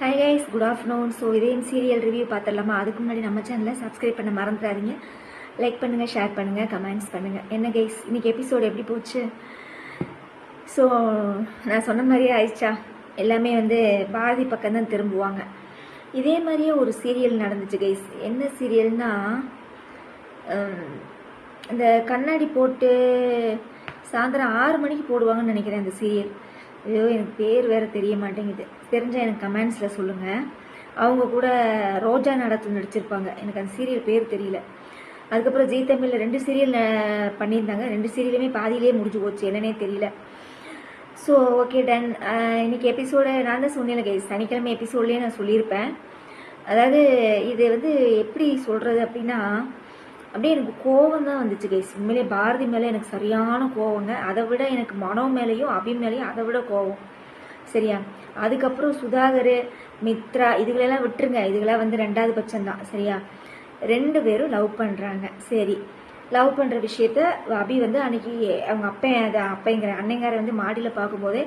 Hi guys, good afternoon. So இதே serial review பார்த்துடலாமா? அதுக்கு முன்னாடி நம்ம சேனலை சப்ஸ்கிரைப் பண்ண மறந்துடாதீங்க. லைக் பண்ணுங்கள், ஷேர் பண்ணுங்கள், கமெண்ட்ஸ் பண்ணுங்கள். என்ன கைஸ், இன்றைக்கி எபிசோடு எப்படி போச்சு? ஸோ நான் சொன்ன மாதிரியே ஆயிடுச்சா? எல்லாமே பாரதி பக்கம்தான் திரும்புவாங்க. இதே மாதிரியே ஒரு சீரியல் நடந்துச்சு கைஸ். என்ன சீரியல்னா, இந்த கண்ணாடி போட்டு சாயந்தரம் 6 மணிக்கு போடுவாங்கன்னு நினைக்கிறேன் அந்த சீரியல். ஐயோ, எனக்கு பேர் வேறு தெரிய மாட்டேங்குது. தெரிஞ்சால் எனக்கு கமெண்ட்ஸில் சொல்லுங்கள். அவங்க கூட ரோஜா நாடகத்தில் நடிச்சிருப்பாங்க. எனக்கு அந்த சீரியல் பேர் தெரியல. அதுக்கப்புறம் ஜீ தமிழில் 2 சீரியல் பண்ணியிருந்தாங்க. 2 சீரியலுமே பாதியிலே முடிஞ்சு போச்சு, என்னன்னே தெரியல. So okay, done. இன்றைக்கி எபிசோடு நான் தான் சொன்னேன் கைஸ், சனிக்கிழமை எபிசோட்லேயே நான் சொல்லியிருப்பேன். அதாவது இது எப்படி சொல்கிறது அப்படின்னா, அப்படியே எனக்கு கோவம் தான் வந்துச்சு கைஸ். உண்மையிலே பாரதி மேலே எனக்கு சரியான கோவங்க. அதை விட எனக்கு மனோ மேலேயும் அபி மேலேயும் அதை விட கோவம். சரியா? அதுக்கப்புறம் சுதாகர், மித்ரா இதுகளெல்லாம் விட்டுருங்க. இதுகளாம் 2வது பட்சம்தான். சரியா? 2 பேரும் லவ் பண்ணுறாங்க. சரி, லவ் பண்ணுற விஷயத்த அபி அன்னைக்கு அவங்க அப்பைங்கிற அன்னைங்கார மாடியில் பார்க்கும்போதே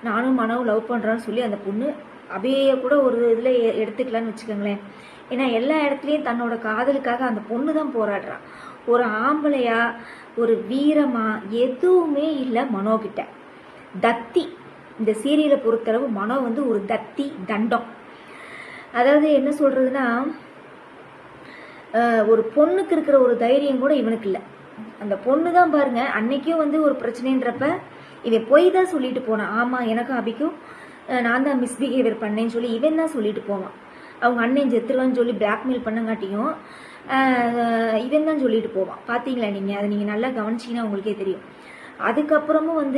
நானும் மனவும் லவ் பண்ணுறான்னு சொல்லி அந்த பொண்ணு அபியை கூட ஒரு இதில் எடுத்துக்கலான்னு வச்சுக்கோங்களேன். ஏன்னா எல்லா இடத்துலையும் தன்னோட காதலுக்காக அந்த பொண்ணு தான் போராடுறான். ஒரு ஆம்பளையா, ஒரு வீரமா எதுவுமே இல்லை மனோகிட்ட. தத்தி. இந்த சீரியலை பொறுத்தளவு மனோ ஒரு தத்தி, தண்டம். அதாவது என்ன சொல்றதுன்னா, ஒரு பொண்ணுக்கு இருக்கிற ஒரு தைரியம் கூட இவனுக்கு இல்லை. அந்த பொண்ணு தான் பாருங்க, அன்னைக்கும் ஒரு பிரச்சனைன்றப்ப இவன் போய் தான் சொல்லிட்டு போனான். ஆமா, எனக்கும் அபிக்கும் நான் தான் மிஸ்பிஹேவியர் பண்ணேன்னு சொல்லி இவன் தான் சொல்லிட்டு போவான். அவங்க அண்ணன் செத்துருவான்னு சொல்லி பிளாக்மெயில் பண்ணங்காட்டியும் இவன் தான் சொல்லிட்டு போவான். பார்த்தீங்களா நீங்கள்? அதை நீங்கள் நல்லா கவனிச்சிங்கன்னா உங்களுக்கே தெரியும். அதுக்கப்புறமும்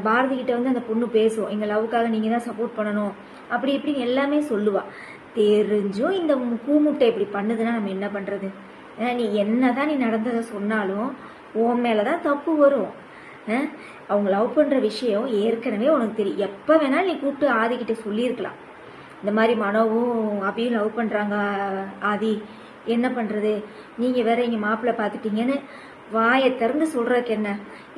பாரதி கிட்ட அந்த பொண்ணு பேசுவோம், எங்கள் லவ்வுக்காக நீங்கள் தான் சப்போர்ட் பண்ணணும் அப்படி இப்படின்னு எல்லாமே சொல்லுவாள். தெரிஞ்சும் இந்த கூமுட்டை இப்படி பண்ணுதுன்னா நம்ம என்ன பண்ணுறது? நீ என்ன தான் நீ நடந்ததை சொன்னாலும் உன் மேலே தான் தப்பு வரும். அவங்க லவ் பண்ணுற விஷயம் ஏற்கனவே உனக்கு தெரியும். எப்போ வேணாலும் நீ கூப்பிட்டு ஆதிக்கிட்ட சொல்லியிருக்கலாம், இந்த மாதிரி மனோவும் அபியும் லவ் பண்ணுறாங்க ஆதி, என்ன பண்ணுறது, நீங்கள் வேற இங்கே மாப்பிள்ளை பார்த்துட்டீங்கன்னு வாயை திறந்து சொல்கிறதுக்கு என்ன?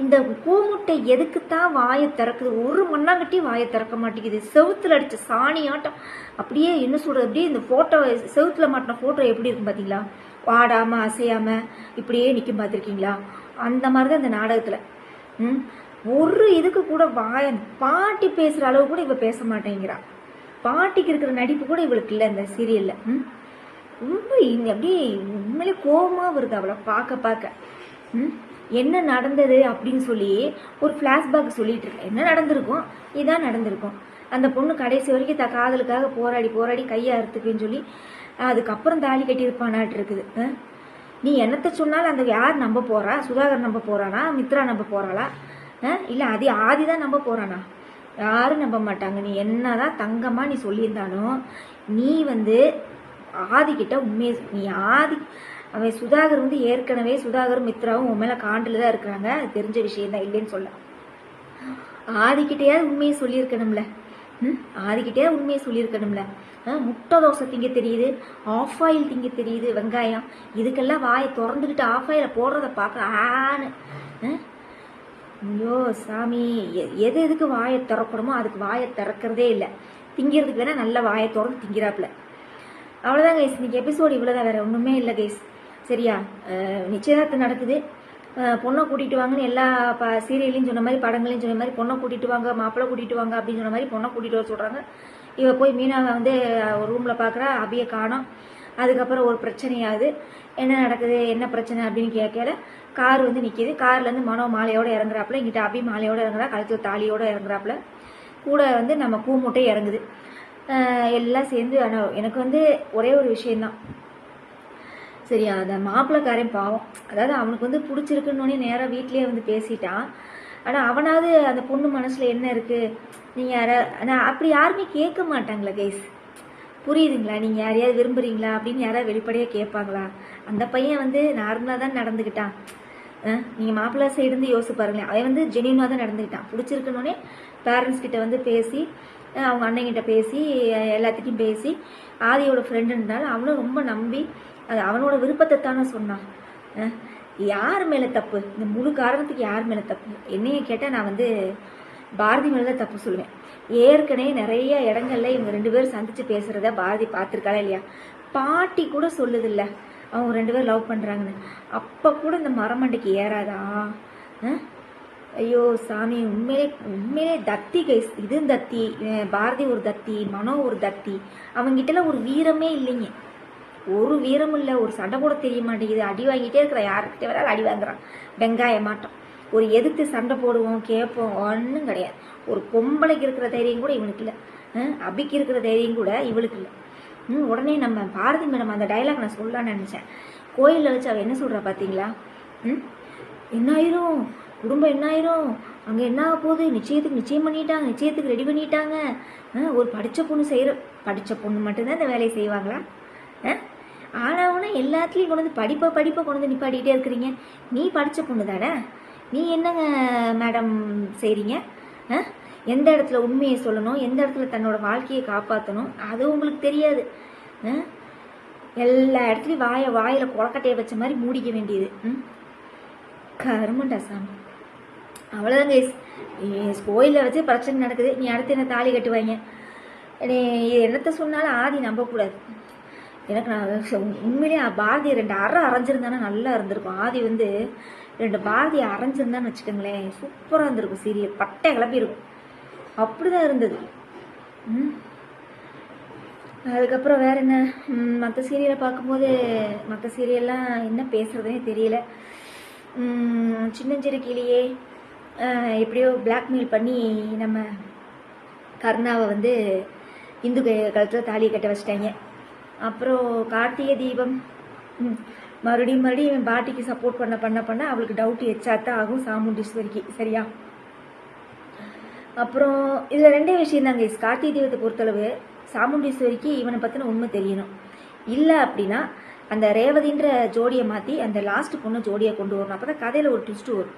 இந்த கூமுட்டை எதுக்குத்தான் வாயை திறக்குது? ஒரு மண்ணாங்கட்டி வாயை திறக்க மாட்டேங்குது. செவுத்துல அடித்த சாணி ஆட்டம் அப்படியே என்ன சொல்கிறது, அப்படியே இந்த ஃபோட்டோ செவுத்துல மாட்டின ஃபோட்டோ எப்படி இருக்கும் பார்த்தீங்களா? வாடாமல் அசையாமல் இப்படியே நிற்கும், பார்த்துருக்கீங்களா? அந்த மாதிரி தான் இந்த நாடகத்தில். ஒரு இதுக்கு கூட பாட்டி பேசுகிற அளவு கூட இவ பேச மாட்டேங்கிறா. பாட்டிக்கு இருக்கிற நடிப்பு கூட இவளுக்கு இல்லை இந்த சீரியல்ல. ரொம்ப அப்படியே உண்மையிலே கோபமாக வருது அவளை பார்க்க. என்ன நடந்தது அப்படின்னு சொல்லி ஒரு ஃப்ளாஷ்பேக் சொல்லிட்டு இருக்கேன். என்ன நடந்திருக்கும்? இதான் நடந்திருக்கும். அந்த பொண்ணு கடைசி வரைக்கும் காதலுக்காக போராடி கையை அறுத்துக்குன்னு சொல்லி அதுக்கப்புறம் தாலி கட்டியிருப்பானாட்டு இருக்குது. நீ என்னத்தை சொன்னாலும் அந்த யார் நம்ப போறா? சுதாகர் நம்ப போறானா? மித்ரா நம்ப போறாளா? இல்லை ஆதிதான் நம்ப போறானா? யாரும் நம்ப மாட்டாங்க. நீ என்னதான் தங்கமா நீ சொல்லியிருந்தாலும் நீ ஆதிக்கிட்ட உண்மையை நீ அவன் சுதாகர் ஏற்கனவே சுதாகரும் மித்ராவும் உன் மேல காண்டில் தான் இருக்கிறாங்க. அது தெரிஞ்ச விஷயம் தான், இல்லைன்னு சொல்ல. ஆதிக்கிட்டையாவது உண்மையை சொல்லியிருக்கணும்ல. ஆதிக்கிட்டையாவது உண்மையை சொல்லியிருக்கணும்ல. முட்டை தோசை திங்க தெரியுது, ஆஃப் ஆயில் திங்க தெரியுது, வெங்காயம் இதுக்கெல்லாம் வாயை திறந்துக்கிட்டு ஆஃப் ஆயில போடுறத பார்க்க ஆன்னு. ஐயோ சாமி, எதுக்கு வாயை திறக்கணுமோ அதுக்கு வாயை திறக்கிறதே இல்லை. திங்கிறதுக்கு வேணா நல்ல வாயை திறந்து திங்கிறாப்புல. அவ்வளோதான் கைஸ், இன்னைக்கு எபிசோடு இவ்வளோதான், வேற ஒன்றுமே இல்லை கைஸ். சரியா? நிச்சயதார்த்தம் நடக்குது. பொண்ணை கூட்டிகிட்டு வாங்கன்னு எல்லா சீரியலையும் சொன்ன மாதிரி, படங்களையும் சொன்ன மாதிரி பொண்ணை கூட்டிகிட்டு வாங்க, மாப்பிள்ளை கூட்டிகிட்டு வாங்க அப்படின்னு சொன்ன மாதிரி பொண்ணை கூட்டிகிட்டு வர சொல்கிறாங்க. இவ போய் மீனாவை ஒரு ரூமில் பார்க்குறா, அபியை காணோம். அதுக்கப்புறம் ஒரு பிரச்சனையாகுது. என்ன நடக்குது, என்ன பிரச்சனை அப்படின்னு கேட்கல. கார் நிற்கிது. கார்லேருந்து மனோ மாலையோடு இறங்குறாப்புல, இங்கிட்ட அபி மாலையோடு இறங்குறா, கழுத்தில் தாலியோடு இறங்குறாப்புல. கூட நம்ம கூமுட்டை இறங்குது. எல்லாம் சேர்ந்து. ஆனால் எனக்கு ஒரே ஒரு விஷயந்தான். சரியா? அந்த மாப்பிள்ளைக்காரன் பாவம். அதாவது அவனுக்கு பிடிச்சிருக்குன்னு நேராக வீட்லேயே பேசிட்டான். ஆனால் அவனாவது அந்த பொண்ணு மனசில் என்ன இருக்குது, நீங்கள் ஆனால் அப்படி யாருமே கேட்க மாட்டாங்களா கைஸ்? புரியுதுங்களா? நீங்கள் யாரையாவது விரும்புகிறீங்களா அப்படின்னு யாராவது வெளிப்படையாக கேட்பாங்களா? அந்த பையன் நார்மலாக தான் நடந்துக்கிட்டான். நீங்கள் மாப்பிள்ளை சைடு யோசிச்சு பாருங்களேன். அவன் ஜெனியூனாக தான் நடந்துக்கிட்டான். பிடிச்சிருக்குன்னொன்னே பேரண்ட்ஸ் கிட்ட பேசி, அவங்க அண்ணங்கிட்ட பேசி, எல்லாத்துட்டையும் பேசி, ஆதியோட ஃப்ரெண்டுனால அவனும் ரொம்ப நம்பி அது அவனோட விருப்பத்தை தானே சொன்னான். யார் மேலே தப்பு? இந்த முழு காரணத்துக்கு யார் மேலே தப்பு? என்னைய கேட்டால் நான் பாரதி மேலே தான் தப்பு சொல்லுவேன். ஏற்கனவே நிறைய இடங்கள்ல இவங்க 2 பேரும் சந்திச்சு பேசுறத பாரதி பார்த்துருக்காளா இல்லையா? பாட்டி கூட சொல்லுதில்ல அவங்க 2 பேரும் லவ் பண்ணுறாங்கன்னு. அப்போ கூட இந்த மரமண்டைக்கு ஏறாதா? ஐயோ சாமி, உண்மையிலே தத்தி கைஸ். இது தத்தி, பாரதி ஒரு தத்தி, மனோ ஒரு தத்தி. அவங்கிட்டலாம் ஒரு வீரமே இல்லைங்க, ஒரு வீரம் இல்லை, ஒரு சண்டை கூட தெரிய மாட்டேங்குது. அடி வாங்கிட்டே இருக்கிற, யாருக்கிட்ட வராது அடி வாங்குறான் வெங்காய மாட்டோம். ஒரு எதிர்த்து சண்டை போடுவோம் கேட்போம், ஒன்றும் கிடையாது. ஒரு பொம்பளைக்கு இருக்கிற தைரியம் கூட இவனுக்கு இல்லை, அபிக்கு இருக்கிற தைரியம் கூட இவளுக்கு இல்லை. உடனே நம்ம பாரதி மேடம் அந்த டைலாக் நான் சொல்லலான்னு நினச்சேன். கோயிலில் வச்சு அவள் என்ன சொல்கிறா பார்த்தீங்களா? என்ன ஆயிரும், குடும்பம் என்ன ஆயிரும், அங்கே என்ன ஆக போகுது, நிச்சயம் பண்ணிட்டாங்க, நிச்சயத்துக்கு ரெடி பண்ணிட்டாங்க. ஒரு படித்த பொண்ணு செய்கிற, படித்த பொண்ணு மட்டும்தான் இந்த வேலையை செய்வாங்களா? ஆனாவுன்னா எல்லாத்துலேயும் கொண்டு வந்து படிப்பை கொண்டு வந்து நிப்பாட்டிகிட்டே இருக்கிறீங்க. நீ படித்த பொண்ணு தானே, நீ என்னங்க மேடம் செய்கிறீங்க? எந்த இடத்துல உண்மையை சொல்லணும், எந்த இடத்துல தன்னோட வாழ்க்கையை காப்பாற்றணும், அது உங்களுக்கு தெரியாது. எல்லா இடத்துலையும் வாயில் கொலக்கட்டையை வச்ச மாதிரி மூடிக்க வேண்டியது. கருமண்டா சாமி. அவ்வளோதாங்க. கோயிலில் வச்சு பிரச்சனை நடக்குது, நீ அடுத்து என்ன தாலி கட்டுவாங்க? நீ என்னத்தை சொன்னாலும் ஆதி நம்பக்கூடாது. எனக்கு நான் உண்மையிலேயே பாரதியை 2 அரை அரைஞ்சிருந்தானே நல்லா இருந்திருக்கும். ஆதி 2 பாரதியை அரைஞ்சிருந்தான்னு வச்சுக்கோங்களேன், சூப்பராக இருந்திருக்கும். சீரியல் பட்டை கிளப்பியிருக்கும். அப்படிதான் இருந்தது. அதுக்கப்புறம் வேற என்ன, மற்ற சீரியலை பார்க்கும்போது மற்ற சீரியல்லாம் என்ன பேசுறதுனே தெரியல. சின்னஞ்சிறு கிளியே எப்படியோ பிளாக்மெயில் பண்ணி நம்ம கருணாவை இந்து கழுத்தில் தாலியை கட்ட வச்சிட்டாங்க. அப்புறம் கார்த்திகை தீபம் மறுபடியும் இவன் பாட்டிக்கு சப்போர்ட் பண்ண அவளுக்கு டவுட் எச்சாத்தான் ஆகும் சாமுண்டீஸ்வரிக்கு. சரியா? அப்புறம் இதில் 2 விஷயம் தாங்க. கார்த்திகை தீபத்தை பொறுத்தளவு சாமுண்டீஸ்வரிக்கு இவனை பற்றின உண்மை தெரியணும். இல்லை அப்படின்னா அந்த ரேவதின்ற ஜோடியை மாற்றி அந்த லாஸ்ட் பொண்ணு ஜோடியை கொண்டு வரணும். அப்போ தான் கதையில் ஒரு ட்விஸ்ட் வரும்.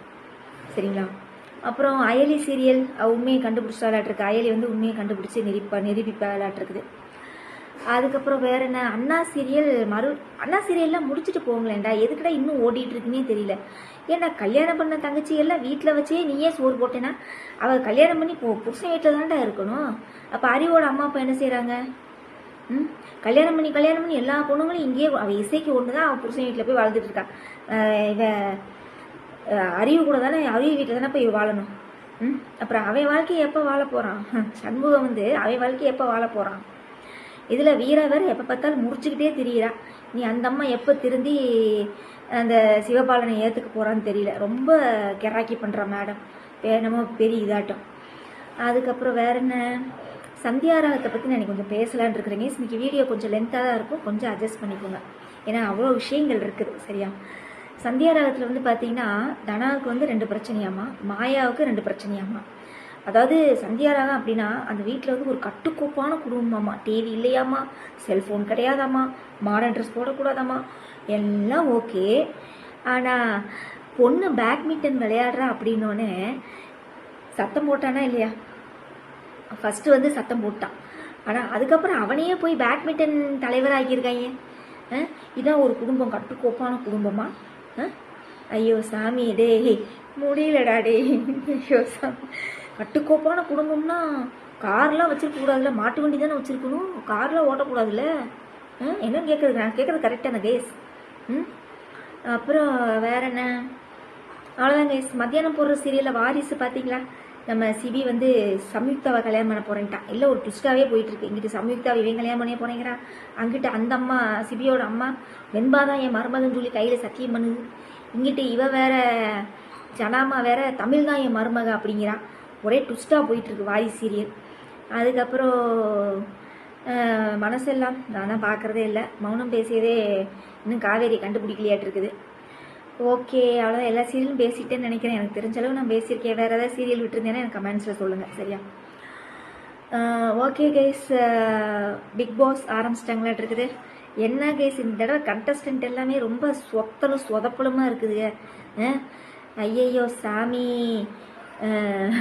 சரிங்களா? அப்புறம் அயலி சீரியல் உண்மையை கண்டுபிடிச்சாலாட்டிருக்கு. அயலி உண்மையை கண்டுபிடிச்சி நிரூபிப்பாலாட்டிருக்குது. அதுக்கப்புறம் வேற என்ன, அண்ணா சீரியல்லாம் முடிச்சுட்டு போங்களேன்டா, எதுக்குடா இன்னும் ஓடிட்டு இருக்குன்னே தெரியல. ஏன்னா கல்யாணம் பண்ண தங்கச்சி எல்லாம் வீட்டில் வச்சே நீயே சோறு போட்டேன்னா அவள் கல்யாணம் பண்ணி புருஷன் வீட்டில் தான்டா இருக்கணும். அப்போ அறிவோட அம்மா அப்பா என்ன செய்கிறாங்க? கல்யாணம் பண்ணி எல்லா பொண்ணுங்களும் இங்கேயே, அவள் இசைக்கு ஒன்று தான் அவள் புருஷன் வீட்டில் போய் வாழ்ந்துட்டு இருக்கா. இவ அறிவு கூட தானே, அறிவு வீட்டில் தானே போய் வாழணும். அப்புறம் அவன் வாழ்க்கையை எப்போ வாழ போகிறான்? சண்முகம் அவன் வாழ்க்கையை எப்போ வாழ போகிறான்? இதில் வீரா வேறு எப்போ பார்த்தாலும் முடிச்சுக்கிட்டே திரியிறா. நீ அந்த அம்மா எப்போ திருந்தி அந்த சிவபாலனை ஏற்றுக்க போகிறான்னு தெரியல. ரொம்ப கெராக்கி பண்ணுற மேடம், நம்ம பெரிய இதாட்டம். அதுக்கப்புறம் வேற என்ன, சந்தியாராகத்தை பற்றி நான் கொஞ்சம் பேசலான் இருக்கிறேங்க. இன்னைக்கு வீடியோ கொஞ்சம் லென்த்தாக தான் இருக்கும், கொஞ்சம் அட்ஜஸ்ட் பண்ணிக்கோங்க. ஏன்னா அவ்வளோ விஷயங்கள் இருக்குது. சரியா? சந்தியாராகத்தில் பார்த்தீங்கன்னா தனாவுக்கு 2 பிரச்சனையாமா, மாயாவுக்கு 2 பிரச்சனையாமா. அதாவது சந்தியாராகம் அப்படின்னா அந்த வீட்டில் ஒரு கட்டுக்கோப்பான குடும்பமாம்மா. டிவி இல்லையாம்மா, செல்ஃபோன் கிடையாதாம்மா, மாடர்ன் ட்ரெஸ் போடக்கூடாதாம்மா, எல்லாம் ஓகே. ஆனால் பொண்ணு பேட்மிண்டன் விளையாடுறா அப்படின்னோடனே சத்தம் போட்டானா இல்லையா? ஃபஸ்ட்டு சத்தம் போட்டான். ஆனால் அதுக்கப்புறம் அவனையே போய் பேட்மிண்டன் தலைவராகியிருக்காங்க. இதான் ஒரு குடும்பம், கட்டுக்கோப்பான குடும்பமா? ஐயோ சாமி, டே முடியலடா டே. ஐயோ சாமி, கட்டுக்கோப்பான குடும்பம்னா கார்லாம் வச்சிருக்க கூடாதுல்ல, மாட்டு வண்டி தானே வச்சிருக்கணும், கார்லாம் ஓட்டக்கூடாதுல்ல. என்னன்னு கேட்குறது, நான் கேட்குறது கரெக்டான கேஸ். அப்புறம் வேற என்ன, அவ்வளோதான் கேஸ். மத்தியானம் போடுற சீரியலில் வாரிசு பார்த்தீங்களா? நம்ம சிபி சம்யுக்தாவை கல்யாணம் பண்ண போறேன்ட்டான். இல்லை ஒரு ட்விஸ்டாகவே போயிட்டுருக்கு. இங்கிட்டு சம்யுக்தாவை இவன் கல்யாணம் பண்ணி போனேங்கிறான், அங்கிட்டு அந்த அம்மா சிபியோட அம்மா வெண்பாதான் என் மருமகன் சொல்லி கையில் சத்தியம் பண்ணுது. இங்கிட்டு இவ வேற ஜனாமா வேற தமிழ் தான் என் மருமக அப்படிங்கிறான். ஒரே ட்விஸ்டாக போயிட்டுருக்கு வாரிசு சீரியல். அதுக்கப்புறம் மனசெல்லாம் நான் பார்க்குறதே இல்லை, மௌனம் பேசியதே இன்னும் காவேரி கண்டுபிடிக்கலையாட்டு இருக்குது. ஓகே, அவ்வளோதான். எல்லா சீரியலும் பேசிட்டேன்னு நினைக்கிறேன். எனக்கு தெரிஞ்ச அளவு நான் பேசியிருக்கேன். வேறு ஏதாவது சீரியல் விட்டுருந்தேன்னா எனக்கு கமெண்ட்ஸில் சொல்லுங்கள். சரியா? ஓகே கைஸ், பிக் பாஸ் ஆரம்பிச்சிட்டாங்களாட்டு இருக்குது. என்ன கைஸ், இந்த தடவை கண்டஸ்டன்ட் எல்லாமே ரொம்ப சொதப்பலுமா இருக்குதுங்க. ஐயையோ சாமி,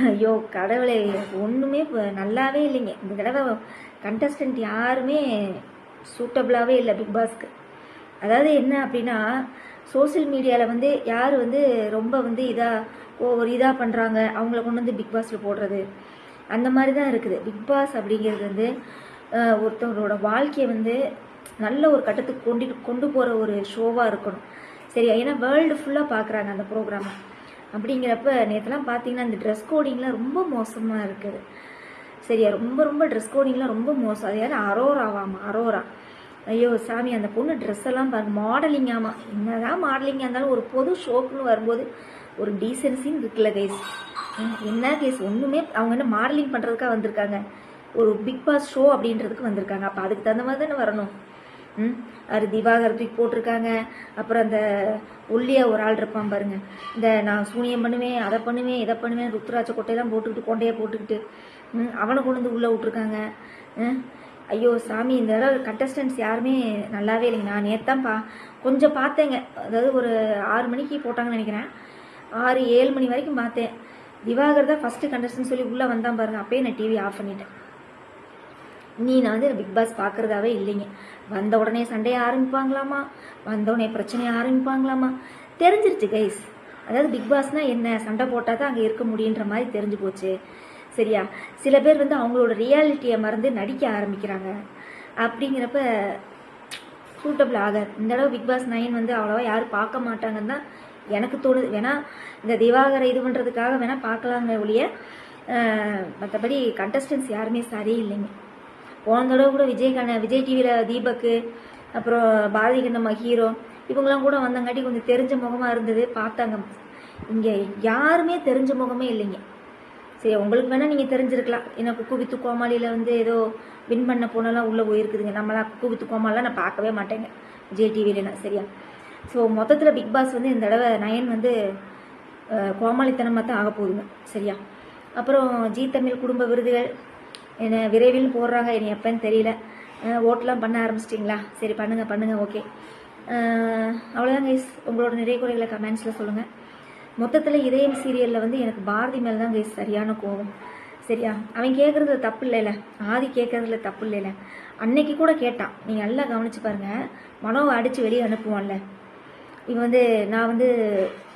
ஐயோ கடவுளே, ஒன்றுமே நல்லாவே இல்லைங்க. இந்த தடவை கண்டஸ்டன்ட் யாருமே சூட்டபிளாகவே இல்லை பிக் பாஸ்க்கு. அதாவது என்ன அப்படின்னா, சோசியல் மீடியாவில் யார் ரொம்ப இதாக பண்ணுறாங்க அவங்கள கொண்டு பிக் பாஸில் போடுறது. அந்த மாதிரி தான் இருக்குது. பிக் பாஸ் அப்படிங்கிறது வந்து ஒருத்தவங்களோட வாழ்க்கையை வந்து நல்ல ஒரு கட்டத்துக்கு கொண்டு போகிற ஒரு ஷோவாக இருக்கணும். சரியா? ஏன்னா வேர்ல்டு ஃபுல்லாக பார்க்குறாங்க அந்த ப்ரோக்ராமை. அப்படிங்கிறப்ப நேற்றுலாம் பார்த்தீங்கன்னா அந்த ட்ரெஸ் கோடிங்லாம் ரொம்ப மோசமாக இருக்குது. சரியா? ரொம்ப ட்ரெஸ் கோடிங்லாம் ரொம்ப மோசம். அது யாரும் அரோரா. ஐயோ சாமி, அந்த பொண்ணு ட்ரெஸ் எல்லாம் பாருங்க, மாடலிங். ஆமாம், என்னதான் மாடலிங்காக இருந்தாலும் ஒரு பொது ஷோக்குன்னு வரும்போது ஒரு டீசென்சின்னு இருக்குல்ல கைஸ். என்ன கேஸ், ஒன்றுமே அவங்க என்ன மாடலிங் பண்ணுறதுக்காக வந்திருக்காங்க? ஒரு பிக் பாஸ் ஷோ அப்படின்றதுக்கு வந்திருக்காங்க. அப்போ அதுக்கு தகுந்த மாதிரி தானே வரணும். அது திவாகர் தூக்கி போட்டிருக்காங்க. அப்புறம் அந்த ஒல்லியா ஒரு ஆள் இருப்பான் பாருங்க, இந்த நான் சூனியம் பண்ணுவேன், அதை பண்ணுவேன், இதை பண்ணுவேன், ருத்ராட்ச கொட்டையெல்லாம் போட்டுக்கிட்டு கொண்டையை போட்டுக்கிட்டு அவனை கொண்டு வந்து உள்ளே விட்டுருக்காங்க. ஐயோ சாமி, இந்த தடவை கண்டஸ்டன்ஸ் யாருமே நல்லாவே இல்லைங்க. நான் நேற்று தான் கொஞ்சம் பார்த்தேங்க. அதாவது ஒரு 6 மணிக்கு போட்டாங்கன்னு நினைக்கிறேன். 6-7 மணி வரைக்கும் பார்த்தேன். திவாகர் தான் ஃபஸ்ட்டு கண்டஸ்டன்ட் சொல்லி உள்ளே வந்தான் பாருங்க. அப்பயே நான் டிவி ஆஃப் பண்ணிட்டேன். நான் வந்து பிக் பாஸ் பார்க்குறதாவே இல்லைங்க. வந்த உடனே சண்டையை ஆரம்பிப்பாங்களாமா, வந்த உடனே பிரச்சனையை ஆரம்பிப்பாங்களாமா, தெரிஞ்சிருச்சு கைஸ். அதாவது பிக் பாஸ்னால் என்ன, சண்டை போட்டால் தான் அங்கே இருக்க முடியுன்ற மாதிரி தெரிஞ்சு போச்சு. சரியா? சில பேர் வந்து அவங்களோட ரியாலிட்டியை மறந்து நடிக்க ஆரம்பிக்கிறாங்க. அப்படிங்கிறப்ப சூட்டபிள் ஆகாது. இந்த தடவை பிக் பாஸ் 9 வந்து அவ்வளோவா யாரும் பார்க்க மாட்டாங்கன்னு தான் எனக்கு தோணுது. வேணா இந்த திவாகரை இது பண்ணுறதுக்காக வேணால் பார்க்கலாங்க ஒழிய, மற்றபடி கண்டஸ்டன்ஸ் யாருமே சரியில்லைங்க. போன தடவை கூட விஜய் டிவியில் தீபக்கு, அப்புறம் பாரதி கண்ணம்மா ஹீரோ, இவங்களாம் கூட வந்தங்காட்டி கொஞ்சம் தெரிஞ்ச முகமாக இருந்தது, பார்த்தாங்க. இங்கே யாருமே தெரிஞ்ச முகமே இல்லைங்க. சரி, உங்களுக்கு வேணால் நீங்கள் தெரிஞ்சிருக்கலாம். ஏன்னா குக்கு வித்து கோமாளியில் வந்து ஏதோ வின் பண்ண போனெல்லாம் உள்ளே போயிருக்குதுங்க. நம்மளாம் குக்கு வித்து கோமாலாம் நான் பார்க்கவே மாட்டேங்க விஜய் டிவிலனா. சரியா? ஸோ மொத்தத்தில் பிக் பாஸ் வந்து இந்த தடவை 9 வந்து கோமாளித்தனமாக தான் ஆக போகுதுங்க. சரியா? அப்புறம் ஜீ தமிழ் குடும்ப விருதுகள் என்ன விரைவில் போடுறாங்க. என்னை எப்போன்னு தெரியல. ஓட்டெலாம் பண்ண ஆரம்பிச்சிட்டிங்களா? சரி, பண்ணுங்கள். ஓகே, அவ்வளோதான் கைஸ். உங்களோட நிறைய குறைகளை கமெண்ட்ஸில் சொல்லுங்கள். மொத்தத்தில் இதயம் சீரியலில் வந்து எனக்கு பாரதி மேலே தான் கைஸ் சரியான கோபம். சரியா? அவன் கேட்குறதுல தப்பு இல்லைல்ல, ஆதி கேட்குறதுல தப்பு இல்லைல்ல. அன்னைக்கு கூட கேட்டான், நீங்கள் நல்லா கவனிச்சு பாருங்கள். மனோவை அடித்து வெளியே அனுப்புவான்ல, இவன் வந்து நான் வந்து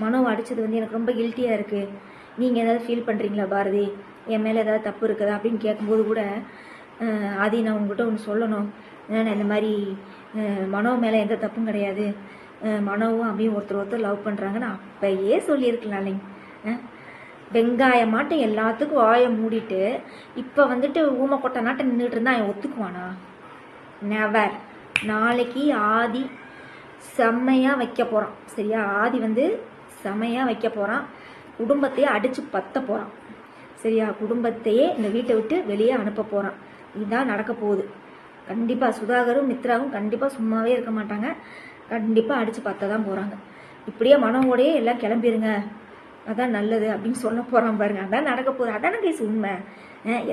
மனோவை அடித்தது வந்து எனக்கு ரொம்ப கில்ட்டியாக இருக்குது, நீங்கள் ஏதாவது ஃபீல் பண்ணுறீங்களா பாரதி, என் மேலே ஏதாவது தப்பு இருக்குதா அப்படின்னு கேட்கும்போது கூட, ஆதி நான் உங்கள்கிட்ட ஒன்று சொல்லணும், நான் இந்த மாதிரி மனோ மேலே எந்த தப்பும் கிடையாது, மனோவும் அப்படியும் ஒருத்தர் லவ் பண்ணுறாங்கன்னு அப்பயே சொல்லியிருக்கலாம் இல்லைங்க. வெங்காயமாட்டம் எல்லாத்துக்கும் வாயை மூடிட்டு இப்போ வந்துட்டு ஊமக்கொட்டை நாட்டை நின்றுட்டு இருந்தால் அவன் ஒத்துக்குவானா? நெவர். நாளைக்கு ஆதி செம்மையாக வைக்க போகிறான். சரியா? ஆதி வந்து செம்மையாக வைக்க போகிறான். குடும்பத்தையே அடித்து பற்ற போகிறான். சரியா? குடும்பத்தையே இந்த வீட்டை விட்டு வெளியே அனுப்ப போகிறான். இதுதான் நடக்க போகுது. கண்டிப்பாக சுதாகரும் மித்ராவும் கண்டிப்பாக சும்மாவே இருக்க மாட்டாங்க. கண்டிப்பாக அடித்து பற்ற தான் போகிறாங்க. இப்படியே மனவோடையே எல்லாம் கிளம்பிடுங்க, அதான் நல்லது அப்படின்னு சொல்ல போகிறான் பாருங்க. அதான் நடக்க போகுது. அதான கேஸ் உண்மை.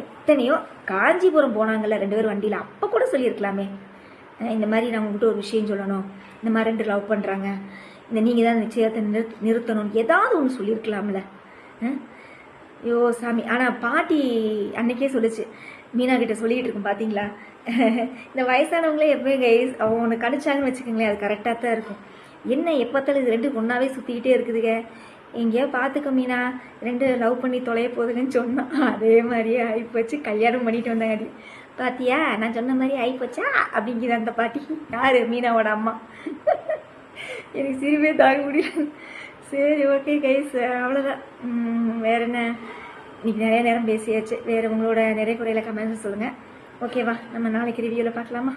எத்தனையோ காஞ்சிபுரம் போனாங்கல்ல 2 பேர் வண்டியில், அப்போ கூட சொல்லியிருக்கலாமே, இந்த மாதிரி நான் உங்கள்கிட்ட ஒரு விஷயம் சொல்லணும், இந்த மாதிரி 2 லவ் பண்ணுறாங்க, இந்த நீங்கள் தான் நிச்சயத்தை நிறுத்தணும், ஏதாவது ஒன்று சொல்லியிருக்கலாம்ல. ஐயோ சாமி. ஆனால் பாட்டி அன்னைக்கே சொல்லிச்சு, மீனா கிட்ட சொல்லிக்கிட்டு இருக்கும் பார்த்தீங்களா, இந்த வயசானவங்களே எப்போயும் கைஸ் அவங்க ஒன்று கணிச்சாங்கன்னு வச்சுக்கோங்களேன், அது கரெக்டாக தான் இருக்கும். என்ன எப்போத்தாலும் இது 2 ஒன்றாவே சுற்றிக்கிட்டே இருக்குதுங்க, எங்கேயோ பார்த்துக்க மீனா, 2 லவ் பண்ணி தொலைய போகுதுன்னு சொன்னான். அதே மாதிரியே ஆகிப்போச்சு. கல்யாணம் பண்ணிட்டு வந்தாங்க. பாத்தியா, நான் சொன்ன மாதிரி ஆகிப்போச்சா அப்படிங்கிற அந்த பாட்டி. யார்? மீனாவோட அம்மா. எனக்கு சிரிப்பே தாங்க முடியல. சரி, ஓகே கைஸ், அவ்வளோதான். வேறு என்ன, இன்னைக்கு நிறைய நேரம் பேசியாச்சு. வேறு உங்களோட நிறைய குறையில கமெண்ட்ஸ் சொல்லுங்கள். ஓகேவா? நம்ம நாளைக்கு ரிவ்யூவில் பார்க்கலாமா?